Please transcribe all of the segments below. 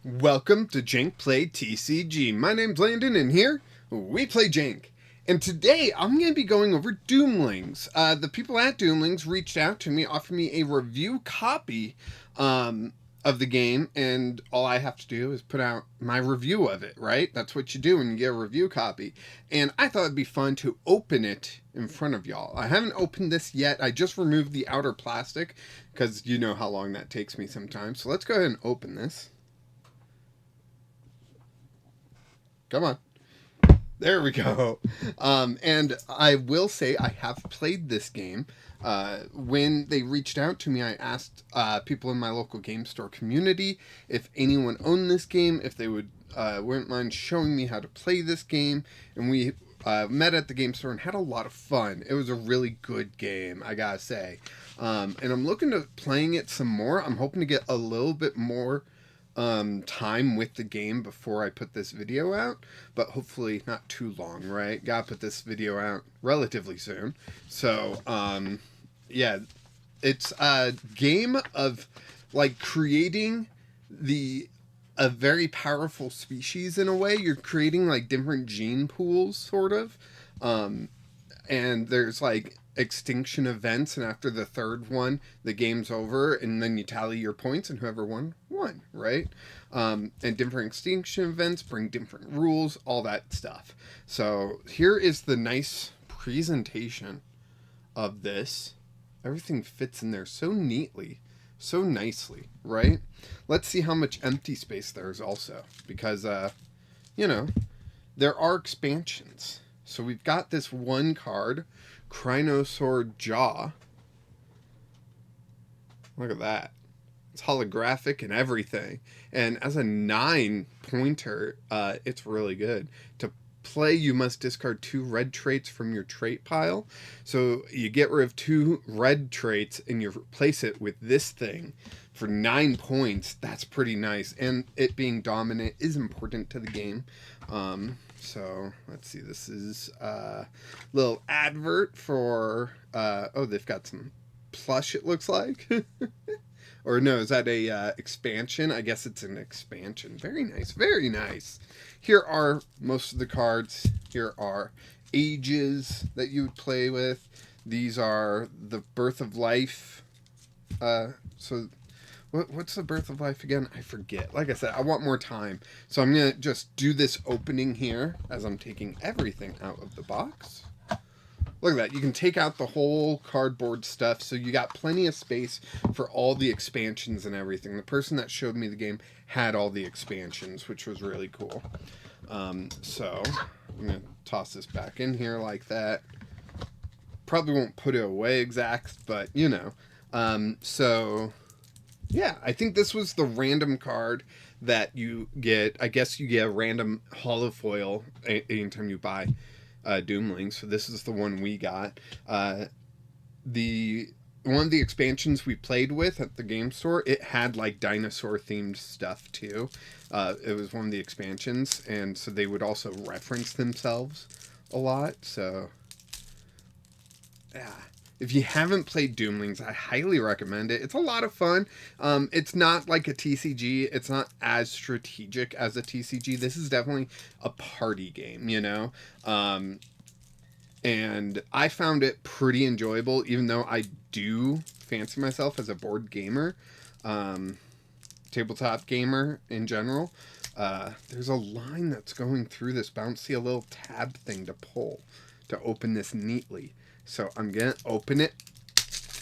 Welcome to Jank Play TCG. My name's Landon, and here we play Jank. And today I'm going to be going over Doomlings. The people at Doomlings reached out to me, offered me a review copy of the game, and all I have to do is put out my review of it, right? That's what you do when you get a review copy. And I thought it'd be fun to open it in front of y'all. I haven't opened this yet. I just removed the outer plastic because you know how long that takes me sometimes. So let's go ahead and open this. Come on. There we go. And I will say I have played this game. When they reached out to me, I asked people in my local game store community if anyone owned this game, if they wouldn't mind showing me how to play this game. And we met at the game store and had a lot of fun. It was a really good game, I gotta say. And I'm looking to playing it some more. I'm hoping to get a little bit more time with the game before I put this video out, but hopefully not too long, right? Gotta put this video out relatively soon. So yeah, it's a game of like creating a very powerful species in a way. You're creating like different gene pools, sort of, and there's like extinction events, and after the third one the game's over, and then you tally your points, and whoever won, right? And different extinction events bring different rules, all that stuff. So here is the nice presentation of this. Everything fits in there so neatly, so nicely, right? Let's see how much empty space there is also, because you know, there are expansions. So we've got this one card, Crinosaur Jaw. Look at that. It's holographic and everything. And as a 9-pointer, it's really good. To play, you must discard 2 red traits from your trait pile. So you get rid of 2 red traits and you replace it with this thing for 9 points. That's pretty nice. And it being dominant is important to the game. So let's see, this is a little advert for, oh, they've got some plush, it looks like. Or no, is that a expansion? I guess it's an expansion. Very nice, very nice. Here are most of the cards. Here are ages that you would play with. These are the Birth of Life. So what's the Birth of Life again? I forget. Like I said, I want more time. So I'm going to just do this opening here as I'm taking everything out of the box. Look at that. You can take out the whole cardboard stuff, so you got plenty of space for all the expansions and everything. The person that showed me the game had all the expansions, which was really cool. So I'm going to toss this back in here like that. Probably won't put it away exact, but you know. So yeah, I think this was the random card that you get. I guess you get a random holofoil anytime you buy Doomlings. So this is the one we got. One of the expansions we played with at the game store, it had like dinosaur themed stuff too. It was one of the expansions, and so they would also reference themselves a lot. So yeah, if you haven't played Doomlings, I highly recommend it. It's a lot of fun. It's not like a TCG. It's not as strategic as a TCG. This is definitely a party game, you know? And I found it pretty enjoyable, even though I do fancy myself as a board gamer, tabletop gamer in general. There's a line that's going through this bouncy, a little tab thing to pull to open this neatly. So I'm going to open it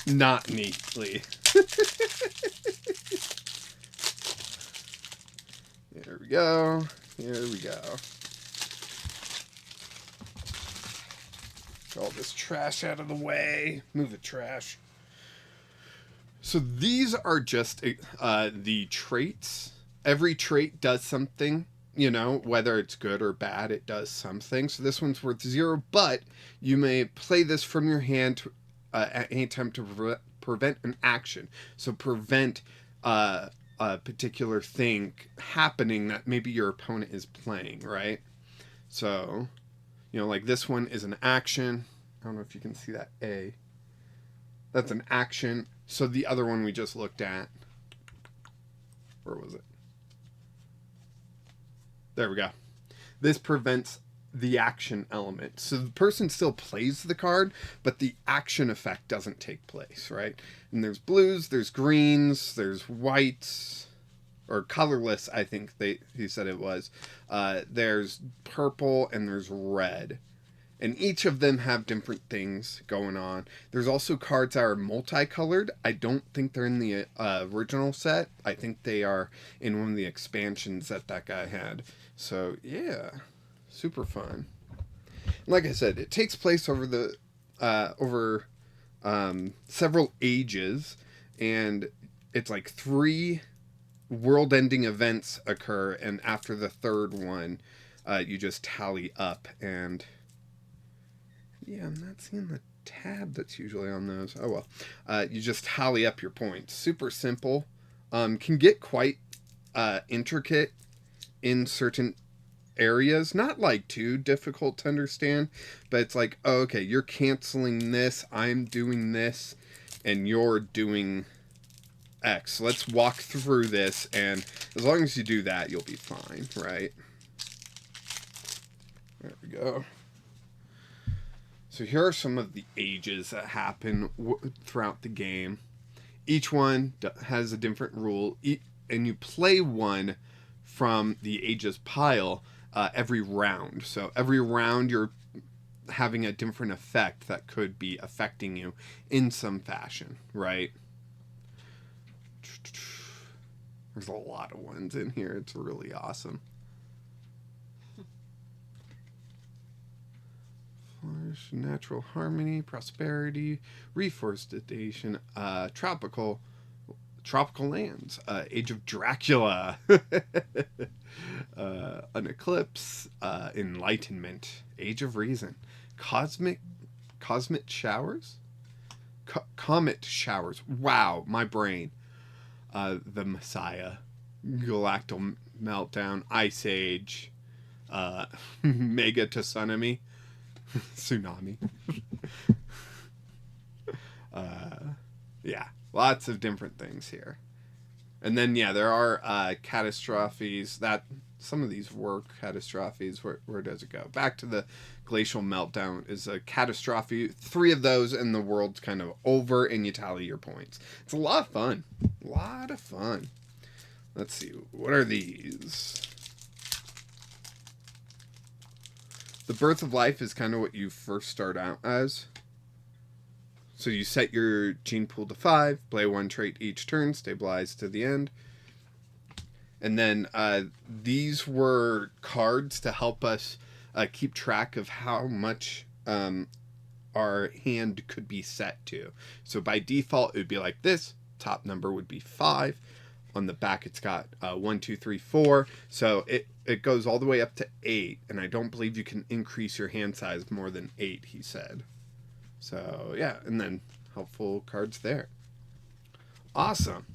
not neatly. Here we go. Here we go. Get all this trash out of the way. Move the trash. So these are just the traits. Every trait does something. You know, whether it's good or bad, it does something. So this one's worth 0, but you may play this from your hand at any time to prevent an action. So prevent a particular thing happening that maybe your opponent is playing, right? So, you know, like this one is an action. I don't know if you can see that A. That's an action. So the other one we just looked at, where was it? There we go. This prevents the action element. So the person still plays the card, but the action effect doesn't take place, right? And there's blues, there's greens, there's whites, or colorless, I think he said it was. There's purple and there's red. And each of them have different things going on. There's also cards that are multicolored. I don't think they're in the original set. I think they are in one of the expansions that guy had. So, yeah. Super fun. Like I said, it takes place over the several ages, and it's like 3 world-ending events occur, and after the third one, you just tally up. And yeah, I'm not seeing the tab that's usually on those. Oh well, you just tally up your points. Super simple. Can get quite intricate in certain areas, not like too difficult to understand, but it's like, oh, okay, you're canceling this, I'm doing this, and you're doing X. Let's walk through this, and as long as you do that, you'll be fine, right? There we go. So here are some of the ages that happen throughout the game. Each one has a different rule, and you play one from the ages pile every round. So every round you're having a different effect that could be affecting you in some fashion, right? There's a lot of ones in here. It's really awesome. Flourish, natural harmony, prosperity, reforestation, tropical lands, Age of Dracula, an eclipse, enlightenment, Age of Reason, cosmic showers, comet showers. Wow, my brain. The Messiah, Galactic Meltdown, Ice Age, Mega Tsunami, Tsunami. Yeah, lots of different things here. And then, yeah, there are catastrophes. That some of these were catastrophes. Where does it go? Back to the glacial meltdown is a catastrophe. 3 of those, and the world's kind of over, and you tally your points. It's a lot of fun. A lot of fun. Let's see. What are these? The Birth of Life is kind of what you first start out as. So you set your gene pool to 5, play 1 trait each turn, stabilize to the end. And then these were cards to help us keep track of how much our hand could be set to. So by default, it would be like this. Top number would be 5. On the back, it's got 1, 2, 3, 4. So it goes all the way up to 8. And I don't believe you can increase your hand size more than 8, he said. So, yeah, and then helpful cards there. Awesome.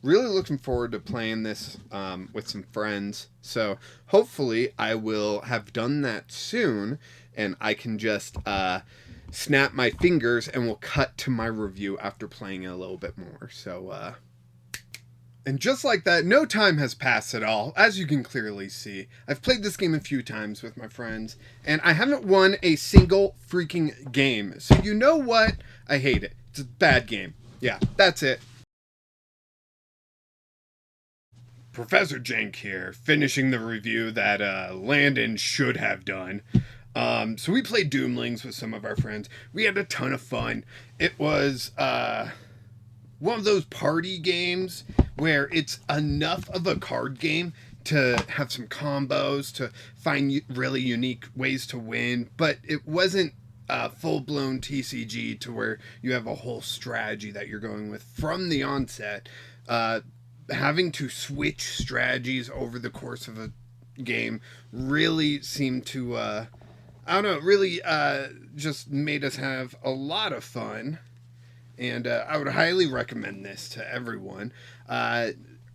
Really looking forward to playing this with some friends. So, hopefully, I will have done that soon, and I can just snap my fingers, and we'll cut to my review after playing it a little bit more. So, and just like that, no time has passed at all, as you can clearly see. I've played this game a few times with my friends, and I haven't won a single freaking game. So you know what? I hate it. It's a bad game. Yeah, that's it. Professor Jank here, finishing the review that Landon should have done. So we played Doomlings with some of our friends. We had a ton of fun. It was one of those party games where it's enough of a card game to have some combos, to find really unique ways to win, but it wasn't full-blown TCG to where you have a whole strategy that you're going with from the onset. Having to switch strategies over the course of a game really seemed to, I don't know, really just made us have a lot of fun. And I would highly recommend this to everyone.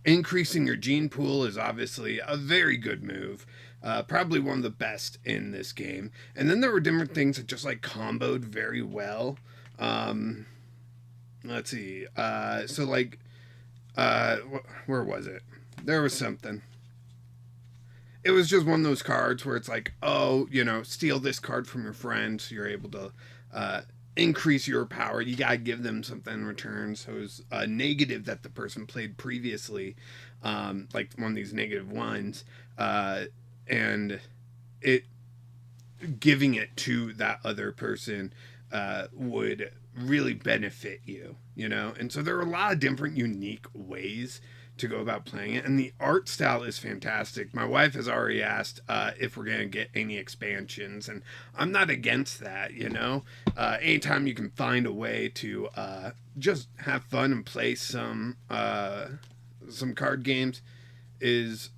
Increasing your gene pool is obviously a very good move. Probably one of the best in this game. And then there were different things that just like comboed very well. Let's see. So like, where was it? There was something. it was just one of those cards where it's like, oh, steal this card from your friend so you're able to increase your power. You gotta give them something in return. So it was a negative that the person played previously, like one of these negative ones, and it giving it to that other person would really benefit you, And so there are a lot of different unique ways to go about playing it, and the art style is fantastic. My wife has already asked if we're going to get any expansions, and I'm not against that, anytime you can find a way to just have fun and play some card games is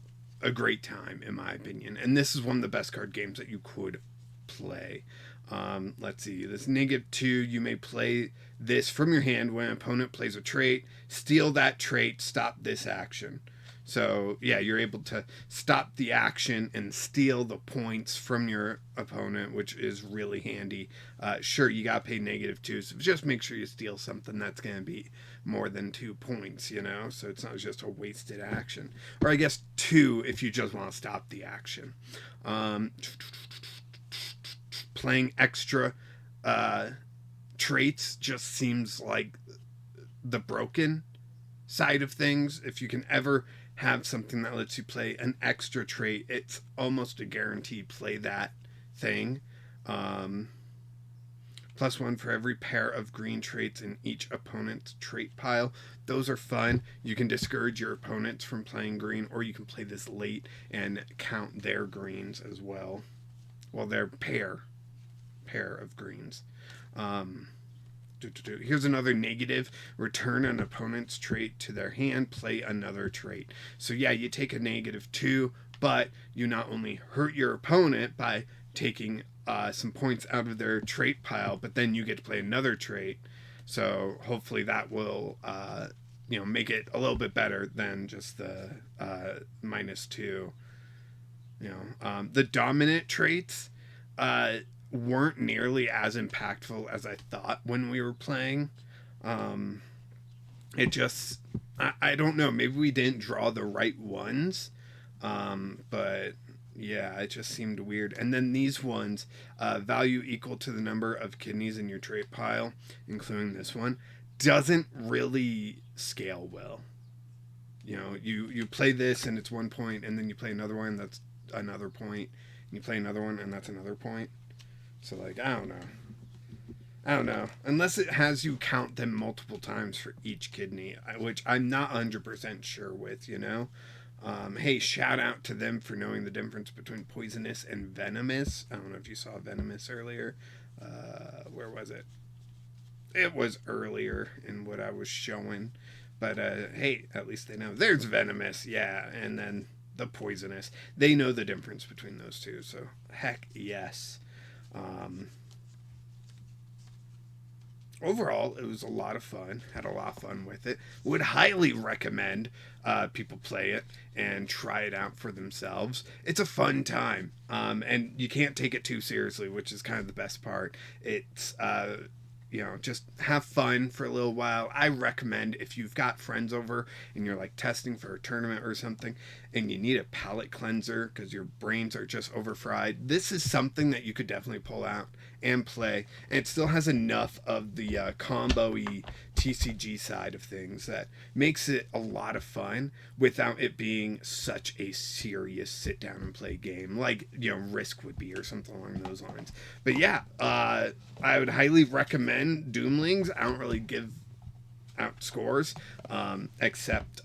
a great time, in my opinion. And this is one of the best card games that you could play. Let's see. This -2, you may play this from your hand when an opponent plays a trait. Steal that trait, stop this action. So, yeah, you're able to stop the action and steal the points from your opponent, which is really handy. Sure, you got to pay -2, so just make sure you steal something that's going to be more than 2 points, so it's not just a wasted action. Or I guess 2 if you just want to stop the action. Playing extra traits just seems like the broken side of things. If you can ever have something that lets you play an extra trait, it's almost a guarantee play that thing. +1 for every pair of green traits in each opponent's trait pile. Those are fun. You can discourage your opponents from playing green, or you can play this late and count their greens as well. Well, their pair of greens. Here's another negative. Return an opponent's trait to their hand, play another trait. So yeah, you take a -2, but you not only hurt your opponent by taking some points out of their trait pile, but then you get to play another trait. So hopefully that will make it a little bit better than just the -2. The dominant traits weren't nearly as impactful as I thought when we were playing. It just, I don't know, maybe we didn't draw the right ones, but yeah, it just seemed weird. And then these ones, value equal to the number of kidneys in your trait pile, including this one, doesn't really scale well. You play this and it's 1 point, and then you play another one that's another point, and you play another one and that's another point. So, I don't know. Unless it has you count them multiple times for each kidney, which I'm not 100% sure with, Hey, shout out to them for knowing the difference between poisonous and venomous. I don't know if you saw venomous earlier. Where was it? It was earlier in what I was showing. But, hey, at least they know. There's venomous, yeah, and then the poisonous. They know the difference between those two, so heck yes. Overall, it was a lot of fun. Had a lot of fun with it. Would highly recommend people play it and try it out for themselves. It's a fun time, and you can't take it too seriously, which is kind of the best part. It's just have fun for a little while. I recommend if you've got friends over and you're testing for a tournament or something and you need a palate cleanser because your brains are just overfried, this is something that you could definitely pull out and play. And it still has enough of the combo-y TCG side of things that makes it a lot of fun without it being such a serious sit down and play game like Risk would be or something along those lines. But yeah, I would highly recommend Doomlings. I don't really give out scores, except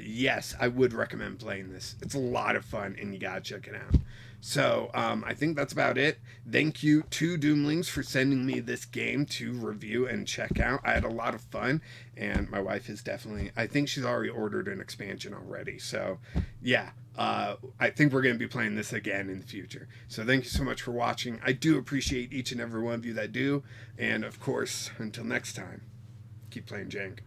yes, I would recommend playing this. It's a lot of fun and you gotta check it out. So I think that's about it. Thank you to Doomlings for sending me this game to review and check out. I had a lot of fun, and my wife is definitely, I think she's already ordered an expansion already. So yeah, I think we're going to be playing this again in the future. So thank you so much for watching. I do appreciate each and every one of you that do. And of course, until next time, keep playing Jank.